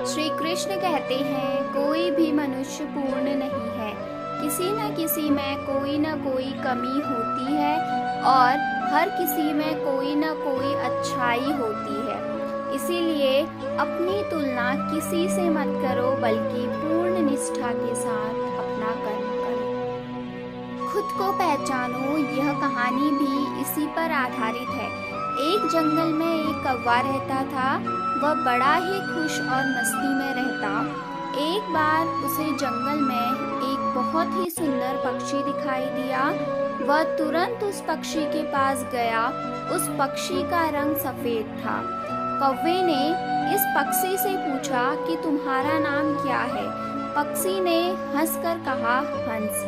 श्री कृष्ण कहते हैं, कोई भी मनुष्य पूर्ण नहीं है। किसी न किसी में कोई न कोई कमी होती है और हर किसी में कोई न कोई अच्छाई होती है। इसीलिए अपनी तुलना किसी से मत करो, बल्कि पूर्ण निष्ठा के साथ अपना कर्म करो। खुद को पहचानो, यह कहानी भी इसी पर आधारित है। एक जंगल में एक कौवा रहता था। वह बड़ा ही खुश और मस्ती में रहता। एक बार उसे जंगल में एक बहुत ही सुंदर पक्षी दिखाई दिया। वह तुरंत उस पक्षी के पास गया। उस पक्षी का रंग सफेद था। कौवे ने इस पक्षी से पूछा कि तुम्हारा नाम क्या है? पक्षी ने हंसकर कहा, हंस।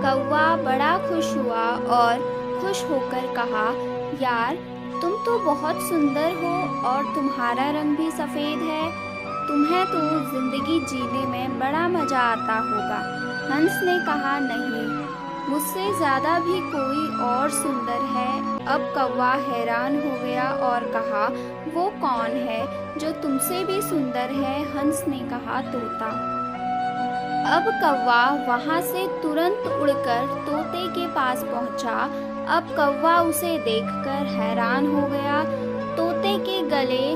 कौवा बड़ा खुश हुआ और खुश होकर कहा, यार तुम तो बहुत सुंदर हो और तुम्हारा रंग भी सफेद है। तुम्हें तो जिंदगी जीने में बड़ा मजा आता होगा। हंस ने कहा, नहीं, मुझसे ज्यादा भी कोई और सुंदर है। अब कौवा हैरान हो गया और कहा, वो कौन है जो तुमसे भी सुंदर है? हंस ने कहा, तोता। अब कौवा वहां से तुरंत उड़कर तोते के पास पहुंचा। अब कौवा उसे देखकर हैरान हो गया। तोते के गले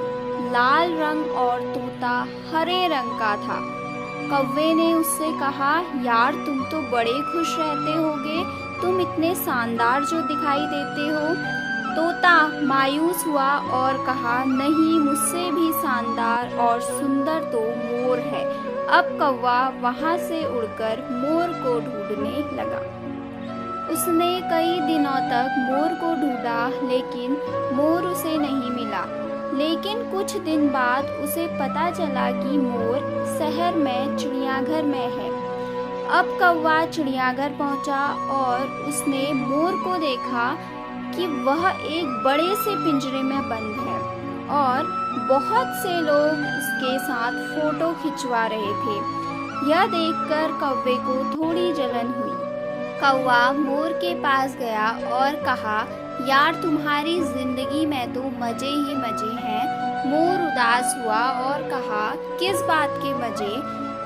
लाल रंग और तोता हरे रंग का था। कौवे ने उससे कहा, यार तुम तो बड़े खुश रहते होगे, तुम इतने शानदार जो दिखाई देते हो। तोता मायूस हुआ और कहा, नहीं, मुझसे भी शानदार और सुंदर तो मोर है। अब कौवा वहां से उड़कर मोर को ढूंढने लगा। उसने कई दिनों तक मोर को ढूंढा, लेकिन मोर उसे नहीं मिला। लेकिन कुछ दिन बाद उसे पता चला कि मोर शहर में चिड़ियाघर में है। अब कौवा चिड़ियाघर पहुंचा और उसने मोर को देखा कि वह एक बड़े से पिंजरे में बंद है और बहुत से लोग इसके साथ फोटो खिंचवा रहे थे। यह देखकर कौवे को थोड़ी जलन हुई। कौवा मोर के पास गया और कहा, यार तुम्हारी जिंदगी में तो मजे ही मजे हैं। मोर उदास हुआ और कहा, किस बात के मजे?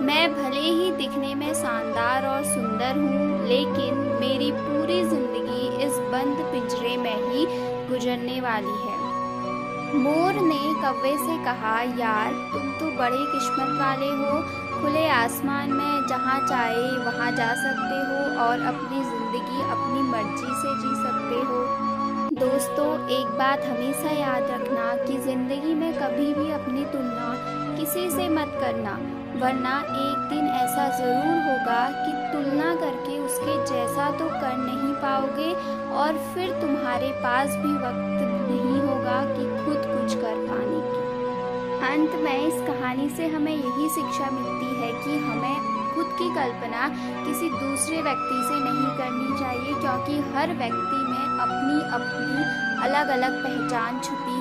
मैं भले ही दिखने में शानदार और सुंदर हूँ, लेकिन मेरी पूरी जिंदगी इस बंद पिंजरे में ही गुजरने वाली है। मोर ने कौवे से कहा, यार तुम तो बड़े किस्मत वाले हो। खुले आसमान में जहाँ चाहे वहाँ जा सकते हो और अपनी ज़िंदगी अपनी मर्जी से जी सकते हो। दोस्तों, एक बात हमेशा याद रखना कि ज़िंदगी में कभी भी अपनी तुलना किसी से मत करना, वरना एक दिन ऐसा ज़रूर होगा कि तुलना करके उसके जैसा तो कर नहीं पाओगे और फिर तुम्हारे पास भी वक्त नहीं होगा कि खुद कुछ कर पाने की। अंत में इस कहानी से हमें यही शिक्षा मिलती है कि हमें खुद की कल्पना किसी दूसरे व्यक्ति से नहीं करनी चाहिए, क्योंकि हर व्यक्ति में अपनी अपनी अलग अलग पहचान छुपी